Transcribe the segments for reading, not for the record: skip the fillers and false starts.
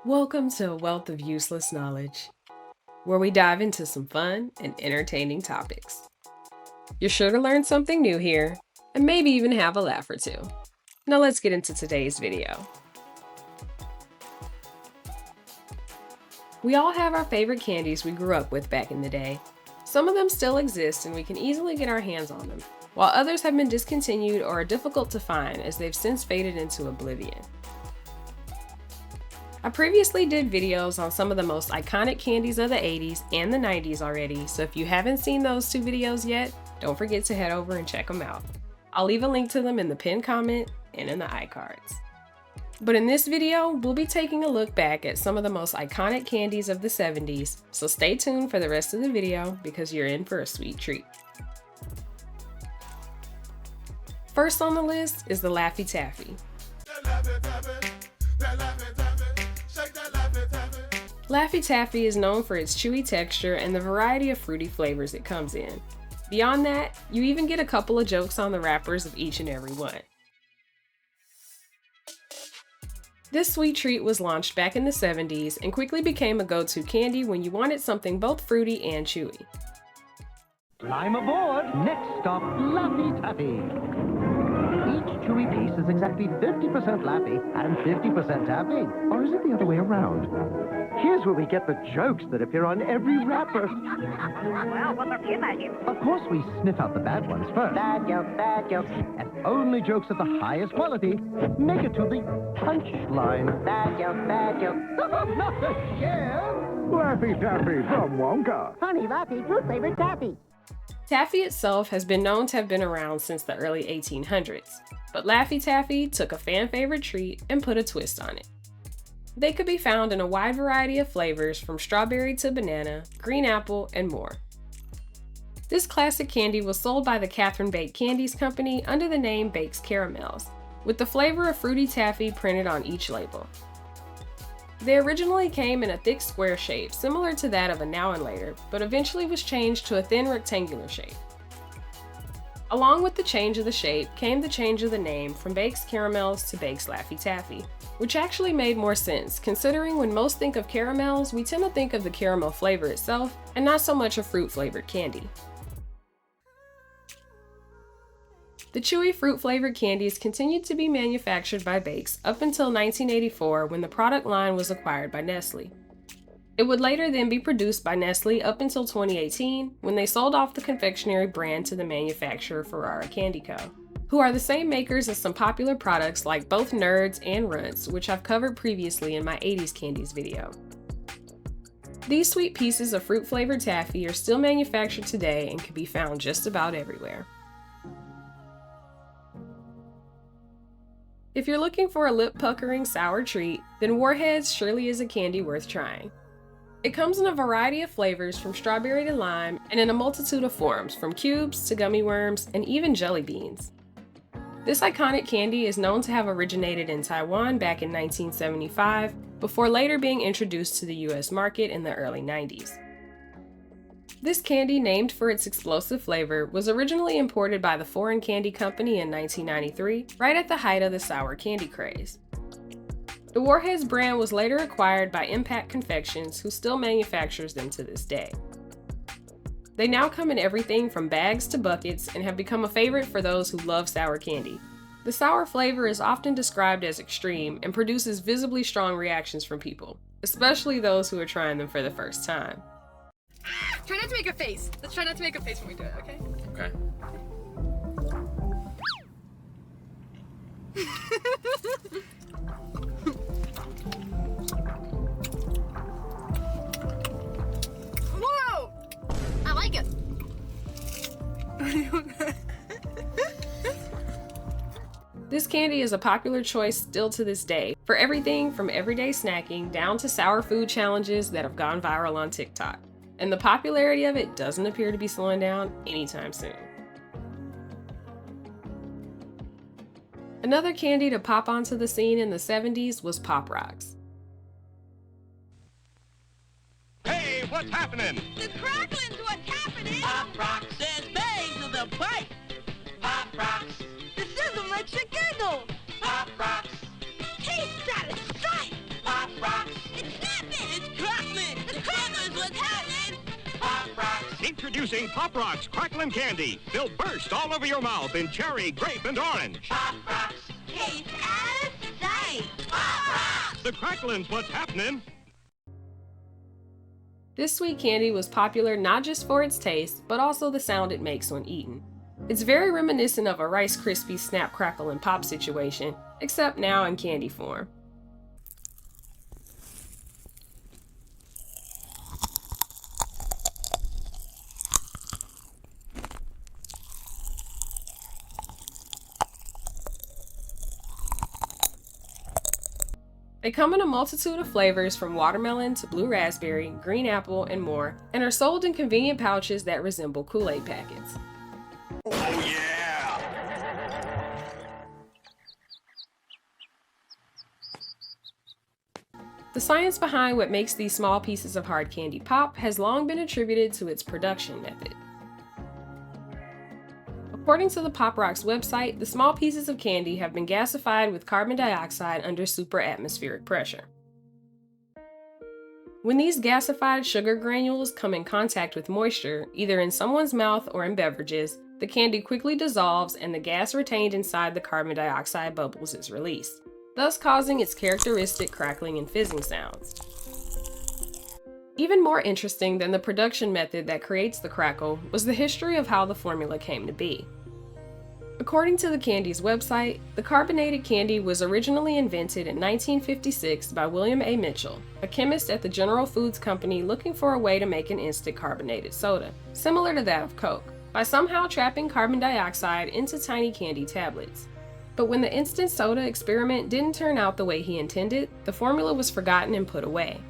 Welcome to a wealth of useless knowledge, where we dive into some fun and entertaining topics. You're sure to learn something new here, and maybe even have a laugh or two. Now let's get into today's video. We all have our favorite candies we grew up with back in the day. Some of them still exist and we can easily get our hands on them, while others have been discontinued or are difficult to find as they've since faded into oblivion. I previously did videos on some of the most iconic candies of the 80s and the 90s already, so if you haven't seen those two videos yet, don't forget to head over and check them out. I'll leave a link to them in the pinned comment and in the iCards. But in this video, we'll be taking a look back at some of the most iconic candies of the 70s, so stay tuned for the rest of the video because you're in for a sweet treat. First on the list is the Laffy Taffy. Laffy Taffy is known for its chewy texture and the variety of fruity flavors it comes in. Beyond that, you even get a couple of jokes on the wrappers of each and every one. This sweet treat was launched back in the 70s and quickly became a go-to candy when you wanted something both fruity and chewy. Climb aboard! Next stop, Laffy Taffy. Each chewy piece is exactly 50% Laffy and 50% Taffy. Or is it the other way around? Here's where we get the jokes that appear on every wrapper. Well, what are you making? Of course, we sniff out the bad ones first. Bad joke. And only jokes of the highest quality make it to the punchline. Bad joke. Not again! Laffy Taffy from Wonka. Honey Laffy, fruit-flavored taffy. Taffy itself has been known to have been around since the early 1800s, but Laffy Taffy took a fan-favorite treat and put a twist on it. They could be found in a wide variety of flavors from strawberry to banana, green apple, and more. This classic candy was sold by the Catherine Baked Candies Company under the name Bakes Caramels, with the flavor of fruity taffy printed on each label. They originally came in a thick square shape, similar to that of a Now and Later, but eventually was changed to a thin rectangular shape. Along with the change of the shape came the change of the name from Bakes Caramels to Bakes Laffy Taffy, which actually made more sense considering when most think of caramels, we tend to think of the caramel flavor itself and not so much a fruit-flavored candy. The chewy fruit-flavored candies continued to be manufactured by Bakes up until 1984 when the product line was acquired by Nestle. It would later then be produced by Nestle up until 2018 when they sold off the confectionery brand to the manufacturer Ferrara Candy Co., who are the same makers as some popular products like both Nerds and Runts, which I've covered previously in my 80s candies video. These sweet pieces of fruit-flavored taffy are still manufactured today and can be found just about everywhere. If you're looking for a lip-puckering sour treat, then Warheads surely is a candy worth trying. It comes in a variety of flavors from strawberry to lime and in a multitude of forms, from cubes to gummy worms and even jelly beans. This iconic candy is known to have originated in Taiwan back in 1975, before later being introduced to the US market in the early 90s. This candy, named for its explosive flavor, was originally imported by the Foreign Candy Company in 1993, right at the height of the sour candy craze. The Warheads brand was later acquired by Impact Confections, who still manufactures them to this day. They now come in everything from bags to buckets and have become a favorite for those who love sour candy. The sour flavor is often described as extreme and produces visibly strong reactions from people, especially those who are trying them for the first time. Try not to make a face. Let's try not to make a face when we do it, okay? Okay. Whoa! I like it. This candy is a popular choice still to this day, for everything from everyday snacking down to sour food challenges that have gone viral on TikTok. And the popularity of it doesn't appear to be slowing down anytime soon. Another candy to pop onto the scene in the 70s was Pop Rocks. Hey, what's happening? The crackling's what's happening! Pop Rocks says bang to the bite! Pop Rocks! The sizzle makes you giggle! Pop Rocks! Taste satisfying! Pop Rocks! It Introducing Pop Rocks Cracklin' Candy. They'll burst all over your mouth in cherry, grape, and orange. Pop Rocks taste out of sight. Pop Rocks! The Cracklin's what's happening. This sweet candy was popular not just for its taste, but also the sound it makes when eaten. It's very reminiscent of a Rice Krispies snap, crackle, and pop situation, except now in candy form. They come in a multitude of flavors from watermelon to blue raspberry, green apple, and more, and are sold in convenient pouches that resemble Kool-Aid packets. Oh, yeah! The science behind what makes these small pieces of hard candy pop has long been attributed to its production method. According to the Pop Rocks website, the small pieces of candy have been gasified with carbon dioxide under superatmospheric pressure. When these gasified sugar granules come in contact with moisture, either in someone's mouth or in beverages, the candy quickly dissolves and the gas retained inside the carbon dioxide bubbles is released, thus causing its characteristic crackling and fizzing sounds. Even more interesting than the production method that creates the crackle was the history of how the formula came to be. According to the candy's website, the carbonated candy was originally invented in 1956 by William A. Mitchell, a chemist at the General Foods Company looking for a way to make an instant carbonated soda, similar to that of Coke, by somehow trapping carbon dioxide into tiny candy tablets. But when the instant soda experiment didn't turn out the way he intended, the formula was forgotten and put away.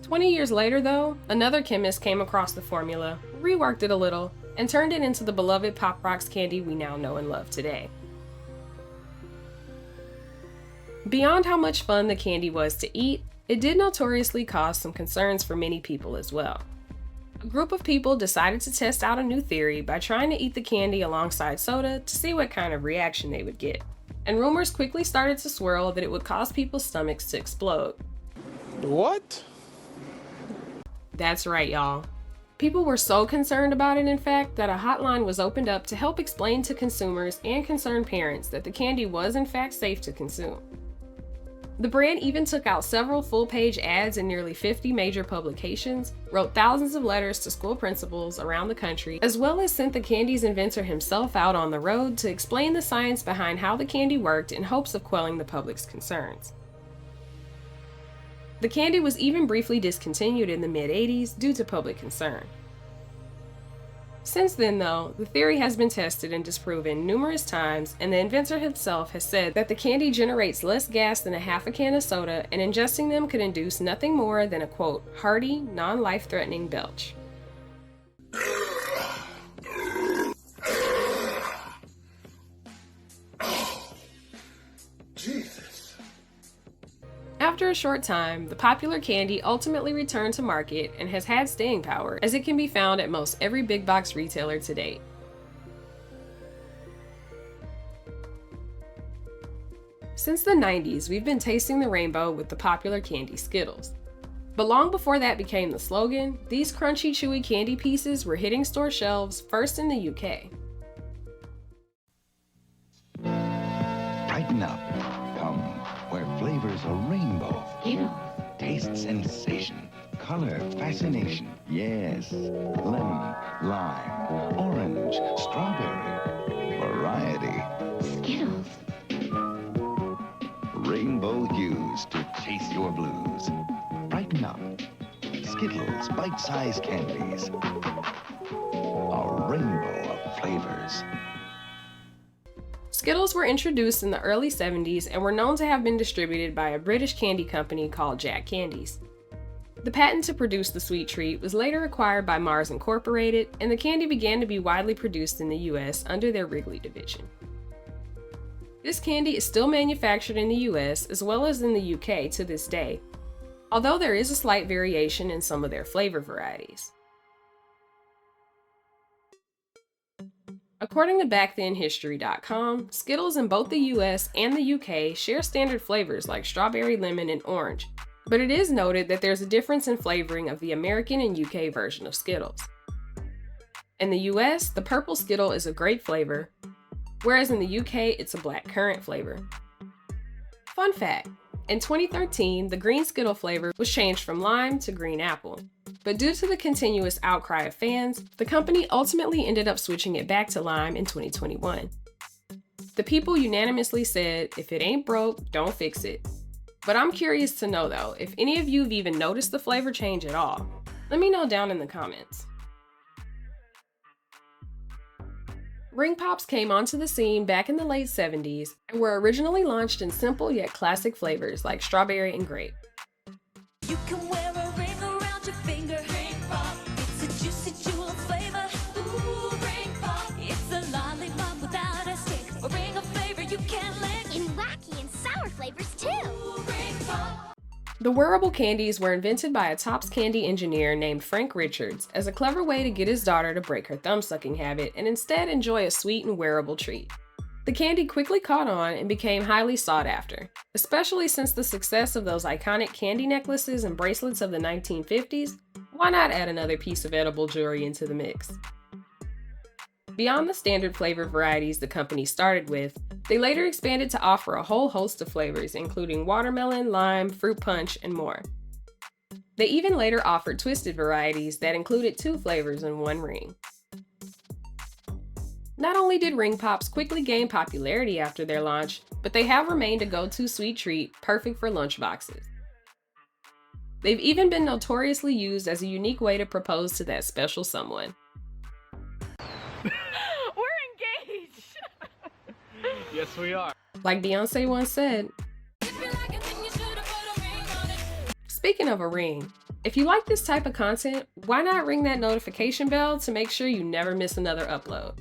20 years later, though, another chemist came across the formula, reworked it a little, and turned it into the beloved Pop Rocks candy we now know and love today. Beyond how much fun the candy was to eat, it did notoriously cause some concerns for many people as well. A group of people decided to test out a new theory by trying to eat the candy alongside soda to see what kind of reaction they would get, and rumors quickly started to swirl that it would cause people's stomachs to explode. What? That's right, y'all. People were so concerned about it, in fact, that a hotline was opened up to help explain to consumers and concerned parents that the candy was in fact safe to consume. The brand even took out several full-page ads in nearly 50 major publications, wrote thousands of letters to school principals around the country, as well as sent the candy's inventor himself out on the road to explain the science behind how the candy worked in hopes of quelling the public's concerns. The candy was even briefly discontinued in the mid-80s due to public concern. Since then, though, the theory has been tested and disproven numerous times, and the inventor himself has said that the candy generates less gas than a half a can of soda, and ingesting them could induce nothing more than a, quote, hearty, non-life-threatening belch. After a short time, the popular candy ultimately returned to market and has had staying power, as it can be found at most every big box retailer to date. Since the 90s, we've been tasting the rainbow with the popular candy Skittles. But long before that became the slogan, these crunchy, chewy candy pieces were hitting store shelves first in the UK. Brighten up. Come where flavors are rainbow. Taste sensation. Color fascination. Yes. Lemon, lime, orange, strawberry. Variety. Skittles. Rainbow hues to chase your blues. Brighten up. Skittles bite-sized candies. A rainbow of flavors. Skittles were introduced in the early 70s and were known to have been distributed by a British candy company called Jack Candies. The patent to produce the sweet treat was later acquired by Mars Incorporated, and the candy began to be widely produced in the US under their Wrigley division. This candy is still manufactured in the US as well as in the UK to this day, although there is a slight variation in some of their flavor varieties. According to backthenhistory.com, Skittles in both the US and the UK share standard flavors like strawberry, lemon, and orange, but it is noted that there's a difference in flavoring of the American and UK version of Skittles. In the US, the purple Skittle is a grape flavor, whereas in the UK, it's a black currant flavor. Fun fact, in 2013, the green Skittle flavor was changed from lime to green apple. But due to the continuous outcry of fans, the company ultimately ended up switching it back to lime in 2021. The people unanimously said, if it ain't broke, don't fix it. But I'm curious to know though, if any of you have even noticed the flavor change at all. Let me know down in the comments. Ring Pops came onto the scene back in the late 70s and were originally launched in simple yet classic flavors like strawberry and grape. You can wear a ring around your finger. Ring Pop. It's a juicy jewel flavor. Ooh, Ring Pop. It's a lollipop without a stick. A ring of flavor you can't lick. In wacky and sour flavors too. Ooh, Ring Pop. The wearable candies were invented by a Topps candy engineer named Frank Richards as a clever way to get his daughter to break her thumb-sucking habit and instead enjoy a sweet and wearable treat. The candy quickly caught on and became highly sought after, especially since the success of those iconic candy necklaces and bracelets of the 1950s. Why not add another piece of edible jewelry into the mix? Beyond the standard flavor varieties the company started with, they later expanded to offer a whole host of flavors, including watermelon, lime, fruit punch, and more. They even later offered twisted varieties that included 2 flavors in one ring. Not only did Ring Pops quickly gain popularity after their launch, but they have remained a go-to sweet treat, perfect for lunchboxes. They've even been notoriously used as a unique way to propose to that special someone. We're engaged! Yes, we are. Like Beyonce once said. Speaking of a ring, if you like this type of content, why not ring that notification bell to make sure you never miss another upload?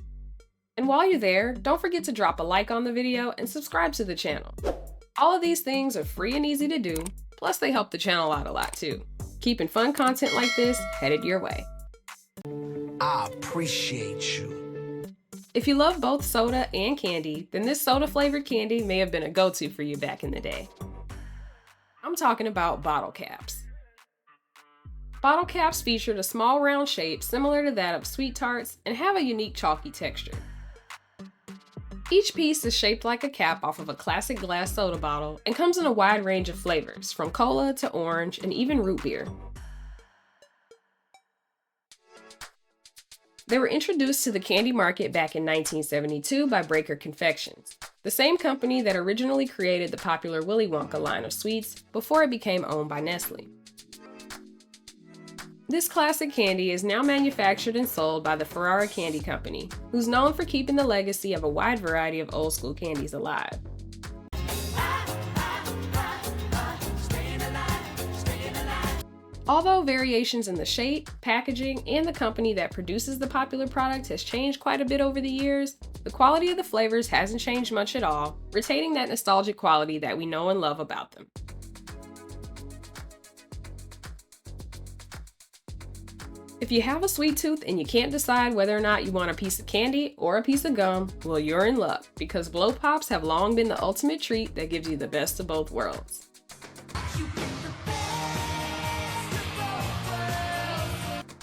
And while you're there, don't forget to drop a like on the video and subscribe to the channel. All of these things are free and easy to do, plus they help the channel out a lot too, keeping fun content like this headed your way. I appreciate you. If you love both soda and candy, then this soda-flavored candy may have been a go-to for you back in the day. I'm talking about bottle caps. Bottle caps featured a small round shape similar to that of sweet tarts and have a unique chalky texture. Each piece is shaped like a cap off of a classic glass soda bottle and comes in a wide range of flavors, from cola to orange and even root beer. They were introduced to the candy market back in 1972 by Breaker Confections, the same company that originally created the popular Willy Wonka line of sweets before it became owned by Nestle. This classic candy is now manufactured and sold by the Ferrara Candy Company, who's known for keeping the legacy of a wide variety of old school candies alive. Although variations in the shape, packaging, and the company that produces the popular product has changed quite a bit over the years, the quality of the flavors hasn't changed much at all, retaining that nostalgic quality that we know and love about them. If you have a sweet tooth and you can't decide whether or not you want a piece of candy or a piece of gum, well, you're in luck, because Blow Pops have long been the ultimate treat that gives you the best of both worlds.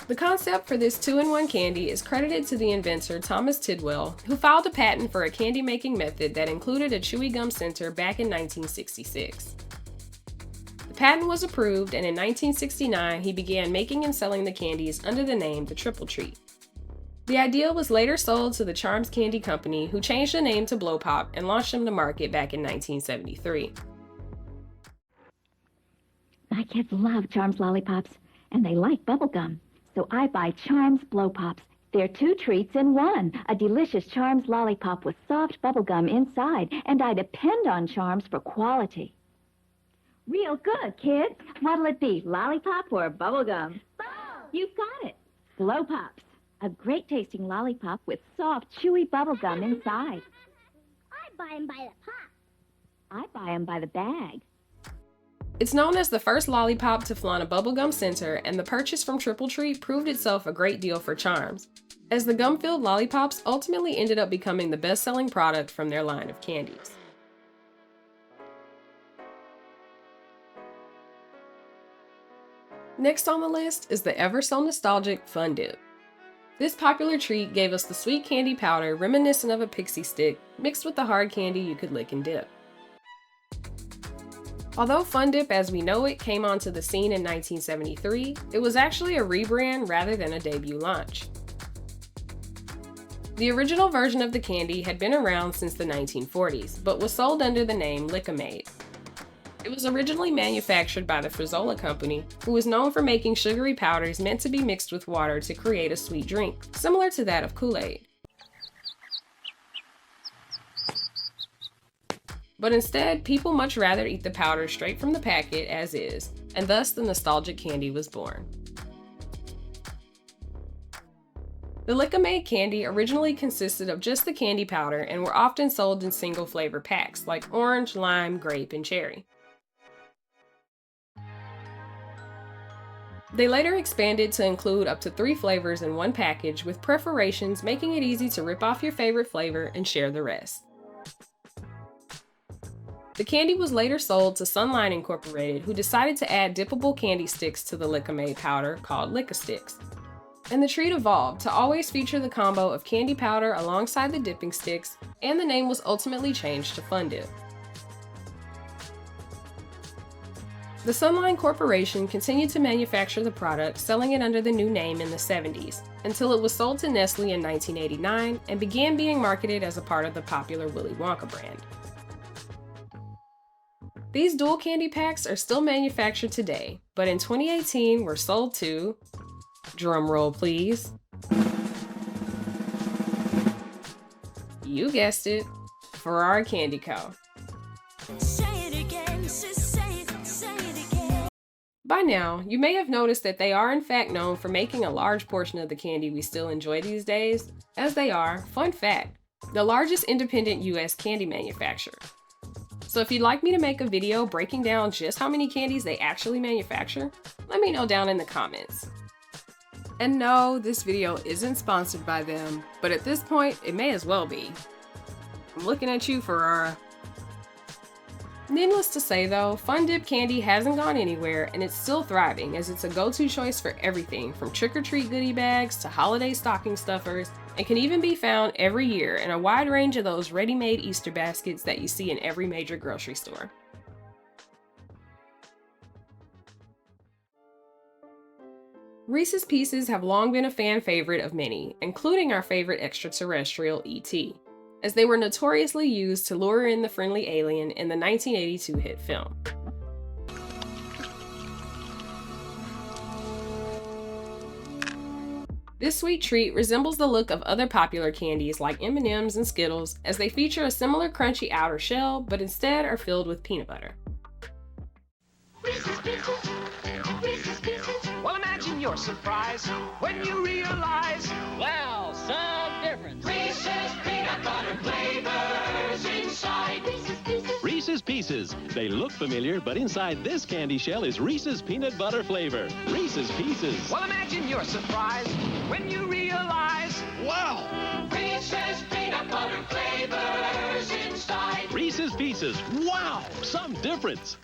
The concept for this 2-in-1 candy is credited to the inventor Thomas Tidwell, who filed a patent for a candy-making method that included a chewy gum center back in 1966. The patent was approved, and in 1969 he began making and selling the candies under the name The Triple Treat. The idea was later sold to the Charms Candy Company, who changed the name to Blow Pop and launched them to market back in 1973. My kids love Charms lollipops, and they like bubblegum, so I buy Charms Blow Pops. They're 2 treats in one, a delicious Charms lollipop with soft bubblegum inside, and I depend on Charms for quality. Real good, kids. What'll it be, lollipop or bubblegum? You've got it. Blow Pops, a great-tasting lollipop with soft, chewy bubblegum inside. I buy them by the pop. I buy them by the bag. It's known as the first lollipop to flaunt a bubblegum center, and the purchase from Triple Treat proved itself a great deal for Charms, as the gum-filled lollipops ultimately ended up becoming the best-selling product from their line of candies. Next on the list is the ever so nostalgic Fun Dip. This popular treat gave us the sweet candy powder reminiscent of a pixie stick, mixed with the hard candy you could lick and dip. Although Fun Dip as we know it came onto the scene in 1973, it was actually a rebrand rather than a debut launch. The original version of the candy had been around since the 1940s, but was sold under the name Lick-O-Maid. It was originally manufactured by the Frizzola Company, who was known for making sugary powders meant to be mixed with water to create a sweet drink, similar to that of Kool-Aid. But instead, people much rather eat the powder straight from the packet as is, and thus the nostalgic candy was born. The Lick-O-Maid candy originally consisted of just the candy powder and were often sold in single flavor packs like orange, lime, grape, and cherry. They later expanded to include up to 3 flavors in one package with perforations, making it easy to rip off your favorite flavor and share the rest. The candy was later sold to Sunline Incorporated, who decided to add dippable candy sticks to the Lick-O-Maid powder called Lick-O-Sticks. And the treat evolved to always feature the combo of candy powder alongside the dipping sticks, and the name was ultimately changed to Fun Dip. The Sunline Corporation continued to manufacture the product, selling it under the new name in the 70s, until it was sold to Nestle in 1989 and began being marketed as a part of the popular Willy Wonka brand. These dual candy packs are still manufactured today, but in 2018 were sold to, drumroll please, you guessed it, Ferrari Candy Co. By now, you may have noticed that they are in fact known for making a large portion of the candy we still enjoy these days, as they are, fun fact, the largest independent US candy manufacturer. So if you'd like me to make a video breaking down just how many candies they actually manufacture, let me know down in the comments. And no, this video isn't sponsored by them, but at this point, it may as well be. I'm looking at you, Ferrara. Needless to say though, Fun Dip candy hasn't gone anywhere and it's still thriving as it's a go-to choice for everything from trick-or-treat goodie bags to holiday stocking stuffers, and can even be found every year in a wide range of those ready-made Easter baskets that you see in every major grocery store. Reese's Pieces have long been a fan favorite of many, including our favorite extraterrestrial E.T., as they were notoriously used to lure in the friendly alien in the 1982 hit film. This sweet treat resembles the look of other popular candies like M&M's and Skittles, as they feature a similar crunchy outer shell, but instead are filled with peanut butter. Reese's Pieces, Reese's Pieces. Well, imagine your surprise when you realize, wow, some difference. Reese's peanut butter flavors inside. Reese's Pieces. Reese's Pieces. They look familiar, but inside this candy shell is Reese's peanut butter flavor. Reese's Pieces. Well, imagine your surprise when you realize, Wow! Reese's peanut butter flavors inside. Reese's Pieces. Wow! Some difference.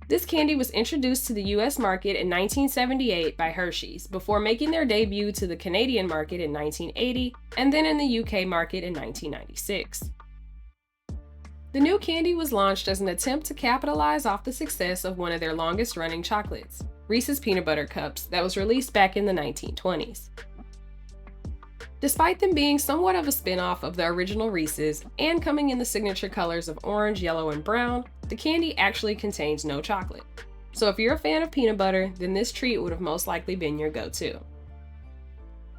This candy was introduced to the US market in 1978 by Hershey's, before making their debut to the Canadian market in 1980, and then in the UK market in 1996. The new candy was launched as an attempt to capitalize off the success of one of their longest-running chocolates, Reese's Peanut Butter Cups, that was released back in the 1920s. Despite them being somewhat of a spin-off of the original Reese's, and coming in the signature colors of orange, yellow, and brown, the candy actually contains no chocolate. So if you're a fan of peanut butter, then this treat would have most likely been your go-to.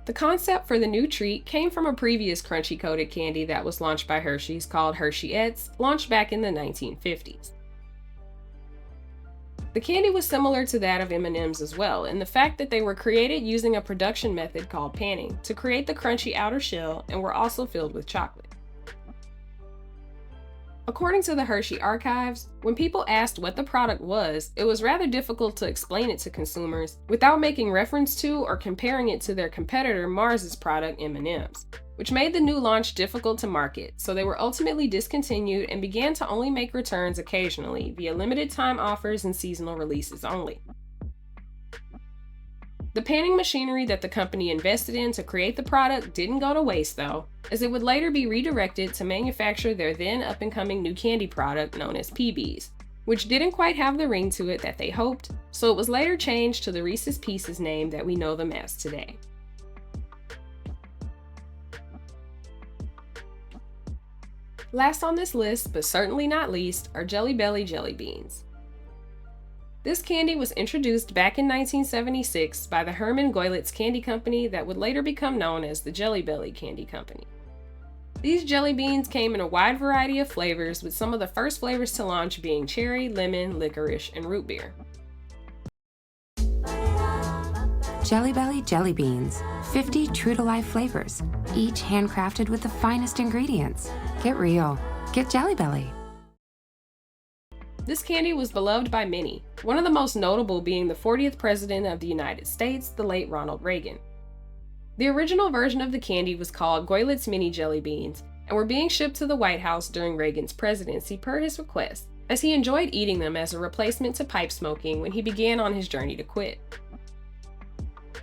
The concept for the new treat came from a previous crunchy coated candy that was launched by Hershey's called Hershey-ettes, launched back in the 1950s. The candy was similar to that of M&M's as well, in the fact that they were created using a production method called panning to create the crunchy outer shell, and were also filled with chocolate. According to the Hershey archives, when people asked what the product was, it was rather difficult to explain it to consumers without making reference to or comparing it to their competitor Mars's product M&M's, which made the new launch difficult to market, so they were ultimately discontinued and began to only make returns occasionally via limited time offers and seasonal releases only. The panning machinery that the company invested in to create the product didn't go to waste though, as it would later be redirected to manufacture their then up-and-coming new candy product known as PBs, which didn't quite have the ring to it that they hoped, so it was later changed to the Reese's Pieces name that we know them as today. Last on this list, but certainly not least, are Jelly Belly jelly beans. This candy was introduced back in 1976 by the Herman Goelicke Candy Company that would later become known as the Jelly Belly Candy Company. These jelly beans came in a wide variety of flavors, with some of the first flavors to launch being cherry, lemon, licorice, and root beer. Jelly Belly jelly beans, 50 true-to-life flavors, each handcrafted with the finest ingredients. Get real. Get Jelly Belly. This candy was beloved by many, one of the most notable being the 40th President of the United States, the late Ronald Reagan. The original version of the candy was called Goelicke's Mini Jelly Beans and were being shipped to the White House during Reagan's presidency per his request, as he enjoyed eating them as a replacement to pipe smoking when he began on his journey to quit.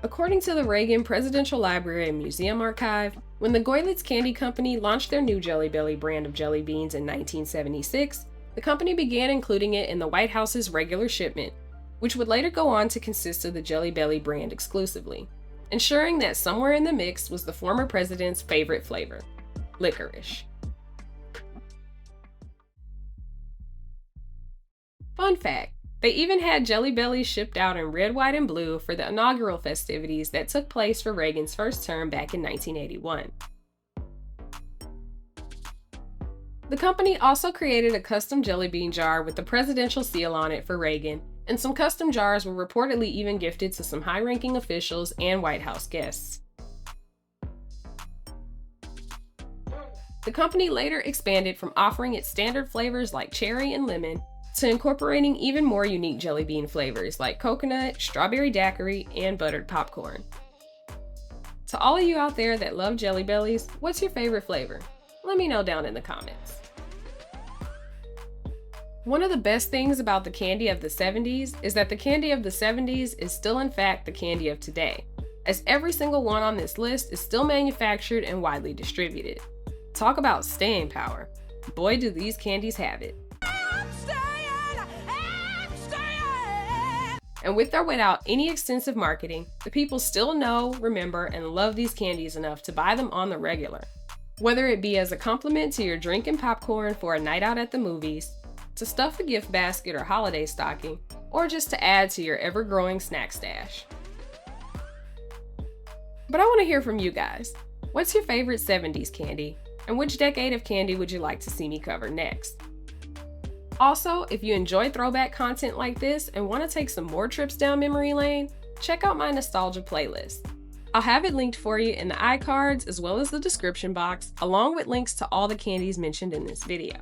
According to the Reagan Presidential Library and Museum Archive, when the Goelicke Candy Company launched their new Jelly Belly brand of jelly beans in 1976, the company began including it in the White House's regular shipment, which would later go on to consist of the Jelly Belly brand exclusively, ensuring that somewhere in the mix was the former president's favorite flavor, licorice. Fun fact, they even had Jelly Bellies shipped out in red, white, and blue for the inaugural festivities that took place for Reagan's first term back in 1981. The company also created a custom jelly bean jar with the presidential seal on it for Reagan, and some custom jars were reportedly even gifted to some high-ranking officials and White House guests. The company later expanded from offering its standard flavors like cherry and lemon to incorporating even more unique jelly bean flavors like coconut, strawberry daiquiri, and buttered popcorn. To all of you out there that love Jelly Bellies, what's your favorite flavor? Let me know down in the comments. One of the best things about the candy of the 70s is that the candy of the 70s is still in fact the candy of today, as every single one on this list is still manufactured and widely distributed. Talk about staying power. Boy, do these candies have it. And with or without any extensive marketing, the people still know, remember, and love these candies enough to buy them on the regular. Whether it be as a compliment to your drink and popcorn for a night out at the movies, to stuff a gift basket or holiday stocking, or just to add to your ever-growing snack stash. But I want to hear from you guys. What's your favorite 70s candy? And which decade of candy would you like to see me cover next? Also, if you enjoy throwback content like this and want to take some more trips down memory lane, check out my nostalgia playlist. I'll have it linked for you in the iCards as well as the description box, along with links to all the candies mentioned in this video.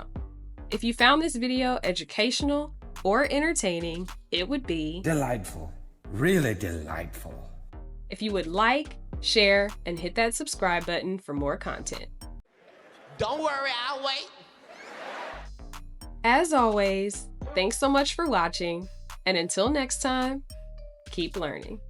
If you found this video educational or entertaining, it would be delightful, really delightful. If you would like, share, and hit that subscribe button for more content. Don't worry, I'll wait. As always, thanks so much for watching, and until next time, keep learning.